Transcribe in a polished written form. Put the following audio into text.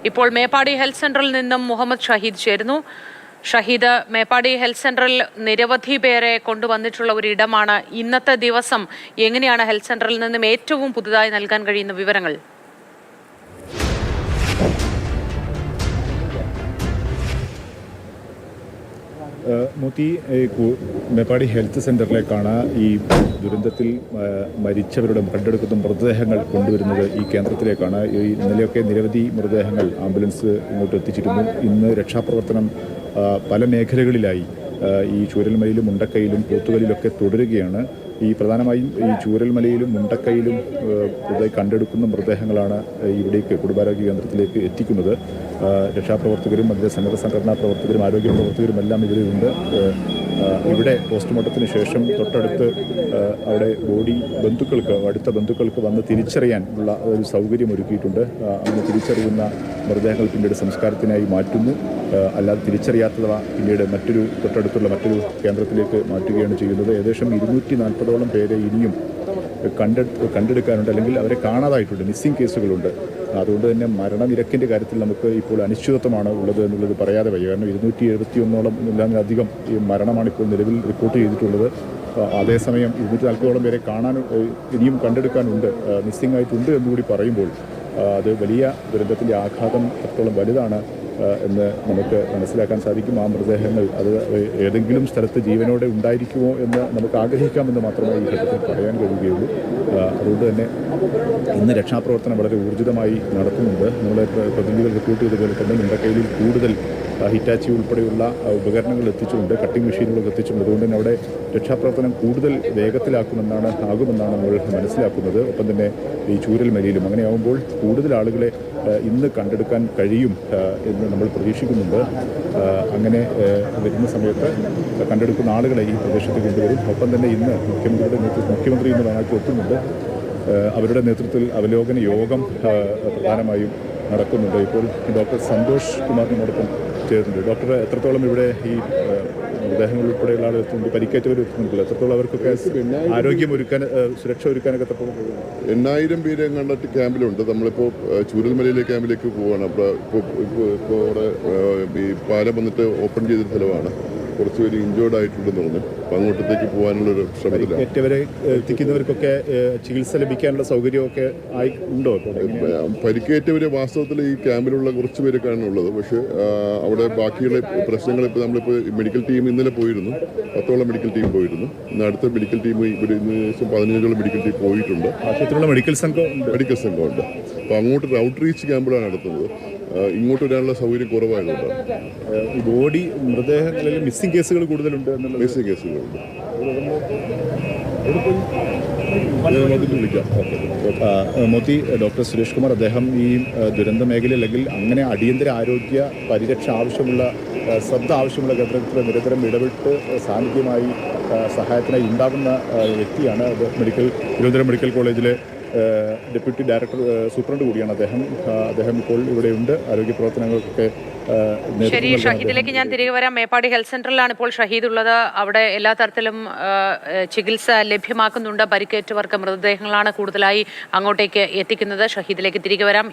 ഇപ്പോൾ മേപ്പാടി ഹെൽത്ത് സെന്ററിൽ നിന്നും മുഹമ്മദ് ഷഹീദ് ചേരുന്നു. ഷഹീദ്, മേപ്പാടി ഹെൽത്ത് സെന്ററിൽ നിരവധി പേരെ കൊണ്ടുവന്നിട്ടുള്ള ഒരു ഇടമാണ്. ഇന്നത്തെ ദിവസം എങ്ങനെയാണ് ഹെൽത്ത് സെന്ററിൽ നിന്നും ഏറ്റവും പുതുതായി നൽകാൻ കഴിയുന്ന വിവരങ്ങൾ? മോത്തി, മേപ്പാടി ഹെൽത്ത് സെൻ്ററിലേക്കാണ് ഈ ദുരന്തത്തിൽ മരിച്ചവരുടെ കണ്ടെടുക്കുന്ന മൃതദേഹങ്ങൾ കൊണ്ടുവരുന്നത്. ഈ കേന്ദ്രത്തിലേക്കാണ്. ഇന്നലെയൊക്കെ നിരവധി മൃതദേഹങ്ങൾ ആംബുലൻസ് ഇങ്ങോട്ട് എത്തിച്ചിരുന്നു. ഇന്ന് രക്ഷാപ്രവർത്തനം പല മേഖലകളിലായി ഈ ചൂരൽമലയിലും മുണ്ടക്കയിലും പോത്തുകലിലൊക്കെ തുടരുകയാണ്. ഈ പ്രധാനമായും ഈ ചൂരൽമലയിലും മുണ്ടക്കയിലും പുതുതായി കണ്ടെടുക്കുന്ന മൃതദേഹങ്ങളാണ് ഇവിടേക്ക് കുടുംബാരോഗ്യ കേന്ദ്രത്തിലേക്ക് എത്തിക്കുന്നത്. രക്ഷാപ്രവർത്തകരും അതിലെ സന്നദ്ധ സംഘടനാ പ്രവർത്തകരും ആരോഗ്യ പ്രവർത്തകരും എല്ലാം ഇവിടെയുണ്ട്. ഇവിടെ പോസ്റ്റ്മോർട്ടത്തിന് ശേഷം തൊട്ടടുത്ത് അവിടെ ബോഡി അടുത്ത ബന്ധുക്കൾക്ക് വന്ന് തിരിച്ചറിയാൻ ഉള്ള ഒരു സൗകര്യം ഒരുക്കിയിട്ടുണ്ട്. അങ്ങനെ തിരിച്ചറിയുന്ന മൃതദേഹങ്ങൾ പിന്നീട് സംസ്കാരത്തിനായി മാറ്റുന്നു. അല്ലാതെ തിരിച്ചറിയാത്തവ പിന്നീട് തൊട്ടടുത്തുള്ള മറ്റൊരു കേന്ദ്രത്തിലേക്ക് മാറ്റുകയാണ് ചെയ്യുന്നത്. ഏകദേശം 240ഓളം പേരെ ഇനിയും കണ്ടെടുക്കാനുണ്ട്, അല്ലെങ്കിൽ അവരെ കാണാതായിട്ടുണ്ട്. മിസ്സിംഗ് കേസുകളുണ്ട്. അതുകൊണ്ട് തന്നെ മരണനിരക്കിൻ്റെ കാര്യത്തിൽ നമുക്ക് ഇപ്പോൾ അനിശ്ചിതത്വമാണ് ഉള്ളത് എന്നുള്ളത് പറയാതെ വയ്യ. കാരണം 271ഓളം ഇല്ലാതിലധികം ഈ മരണമാണ് ഇപ്പോൾ നിലവിൽ റിപ്പോർട്ട് ചെയ്തിട്ടുള്ളത്. അതേസമയം 240ഓളം പേരെ ഇനിയും കണ്ടെടുക്കാനുണ്ട്, മിസ്സിംഗ് ആയിട്ടുണ്ട് എന്നുകൂടി പറയുമ്പോൾ അത് വലിയ ദുരന്തത്തിൻ്റെ ആഘാതം എത്രത്തോളം വലുതാണ് എന്ന് നമുക്ക് മനസ്സിലാക്കാൻ സാധിക്കും. ആ മൃതദേഹങ്ങൾ അത് ഏതെങ്കിലും സ്ഥലത്ത് ജീവനോടെ ഉണ്ടായിരിക്കുമോ എന്ന് നമുക്ക് ആഗ്രഹിക്കാമെന്ന് മാത്രമേ ഈ ഘട്ടത്തിൽ പറയാൻ കഴിയുകയുള്ളൂ. അതുകൊണ്ട് തന്നെ ഇന്ന് രക്ഷാപ്രവർത്തനം വളരെ ഊർജിതമായി നടത്തുന്നുണ്ട്. നമ്മളെ പ്രതിനിധികൾ റിപ്പോർട്ട് ചെയ്തതുപോലെ തന്നെ മുണ്ടക്കയിൽ കൂടുതൽ ഹിറ്റാച്ചി ഉൾപ്പെടെയുള്ള ഉപകരണങ്ങൾ എത്തിച്ചുകൊണ്ട്, കട്ടിംഗ് മെഷീനുകൾ എത്തിച്ചുകൊണ്ട്, അതുകൊണ്ട് തന്നെ അവിടെ രക്ഷാപ്രവർത്തനം കൂടുതൽ വേഗത്തിലാക്കുമെന്നാണ് നമ്മൾ മനസ്സിലാക്കുന്നത്. ഒപ്പം തന്നെ ഈ ചൂരൽമലയിലും അങ്ങനെയാകുമ്പോൾ കൂടുതൽ ആളുകളെ ഇന്ന് കണ്ടെടുക്കാൻ കഴിയും എന്ന് നമ്മൾ പ്രതീക്ഷിക്കുന്നുണ്ട്. അങ്ങനെ വരുന്ന സമയത്ത് കണ്ടെടുക്കുന്ന ആളുകളെ ഈ പ്രദേശത്ത് കൊണ്ടുവരും. ഒപ്പം തന്നെ ഇന്ന് മുഖ്യമന്ത്രി ഇന്ന് വയനാട്ടിൽ എത്തുന്നുണ്ട്. അവരുടെ നേതൃത്വത്തിൽ അവലോകന യോഗം പ്രധാനമായും നടക്കുന്നുണ്ട്. ഇപ്പോൾ ഡോക്ടർ സന്തോഷ് കുമാർ നമ്മോടൊപ്പം ചേരുന്നുണ്ട്. ഡോക്ടർ, എത്രത്തോളം ഇവിടെ ഈ മൃതദേഹങ്ങൾ ഉൾപ്പെടെയുള്ള ആളുകൾ എത്തുന്നുണ്ട്, പരിക്കേറ്റവർ എത്തുന്നുണ്ടല്ലോ, എത്രത്തോളം അവർക്കൊക്കെ ആരോഗ്യം ഒരുക്കാൻ, സുരക്ഷ ഒരുക്കാനൊക്കെ എത്രത്തോളം? 8000 പേര് കണ്ടിട്ട് ക്യാമ്പിലുണ്ട്. നമ്മളിപ്പോൾ ചൂരൽമലയിലെ ക്യാമ്പിലേക്ക് പോവുകയാണ്. ഇപ്പോൾ അവിടെ ഈ പാലം വന്നിട്ട് ഓപ്പൺ ചെയ്ത സ്ഥലമാണ്. കുറച്ച് പേര് ഇഞ്ചേർഡ് ആയിട്ടുണ്ടെന്ന് തോന്നുന്നു. അപ്പോൾ അങ്ങോട്ടത്തേക്ക് പോകാനുള്ളൊരു ശ്രമത്തിലാണ്. ഏറ്റവരെ എത്തിക്കുന്നവർക്കൊക്കെ ചികിത്സ ലഭിക്കാനുള്ള സൗകര്യമൊക്കെ ഉണ്ടോ? പരിക്കേറ്റവര് വാസ്തവത്തിൽ ഈ ക്യാമ്പിലുള്ള കുറച്ച് പേരൊക്കെയാണ് ഉള്ളത്. പക്ഷേ അവിടെ ബാക്കിയുള്ള പ്രശ്നങ്ങൾ ഇപ്പോൾ നമ്മളിപ്പോൾ മെഡിക്കൽ ടീം ഇന്നലെ പോയിരുന്നു. 10ഓളം മെഡിക്കൽ ടീം പോയിരുന്നു. ഇന്ന് അടുത്ത മെഡിക്കൽ ടീം ഇവിടെ ഇന്ന് 15ഓളം മെഡിക്കൽ ടീം പോയിട്ടുണ്ട്. ആശുപത്രിയിലുള്ള മെഡിക്കൽ സംഘമുണ്ട്. അപ്പോൾ അങ്ങോട്ട് ഔട്ട്റീച്ച് ക്യാമ്പുകളാണ് നടത്തുന്നത്. ഇങ്ങോട്ട് വരാനുള്ള സൗകര്യം കുറവായതുകൊണ്ട് ഈ ബോഡി മൃതദേഹങ്ങളിൽ മിസ്സിംഗ് കേസുകൾ കൂടുതലുണ്ട്. മിസ്സിംഗ് കേസുകളുണ്ട്. മോത്തി, ഡോക്ടർ സുരേഷ് കുമാർ, അദ്ദേഹം ഈ ദുരന്ത മേഖല അല്ലെങ്കിൽ അങ്ങനെ അടിയന്തര ആരോഗ്യ പരിരക്ഷ ആവശ്യമുള്ള, ശ്രദ്ധ ആവശ്യമുള്ള കേന്ദ്രത്തിൽ നിരന്തരം ഇടപെട്ട് സാന്നിധ്യമായി സഹായത്തിനായി ഉണ്ടാകുന്ന വ്യക്തിയാണ്. തിരുവനന്തപുരം മെഡിക്കൽ കോളേജിലെ ഡെപ്യൂട്ടി ഡയറക്ടർ സൂപ്രണ്ട് കൂടിയാണ് അദ്ദേഹം ഇപ്പോൾ ഇവിടെയുണ്ട്. ആരോഗ്യ പ്രവർത്തനങ്ങൾക്കൊക്കെ. ശരി, ഷഹീദിലേക്ക് ഞാൻ തിരികെ വരാം. മേപ്പാടി ഹെൽത്ത് സെന്ററിലാണ് ഇപ്പോൾ ഷഹീദ് ഉള്ളത്. അവിടെ എല്ലാ തരത്തിലും ചികിത്സ ലഭ്യമാക്കുന്നുണ്ട്. പരിക്കേറ്റവർക്ക് മൃതദേഹങ്ങളാണ് കൂടുതലായി അങ്ങോട്ടേക്ക് എത്തിക്കുന്നത്. ഷഹീദിലേക്ക് തിരികെ വരാം.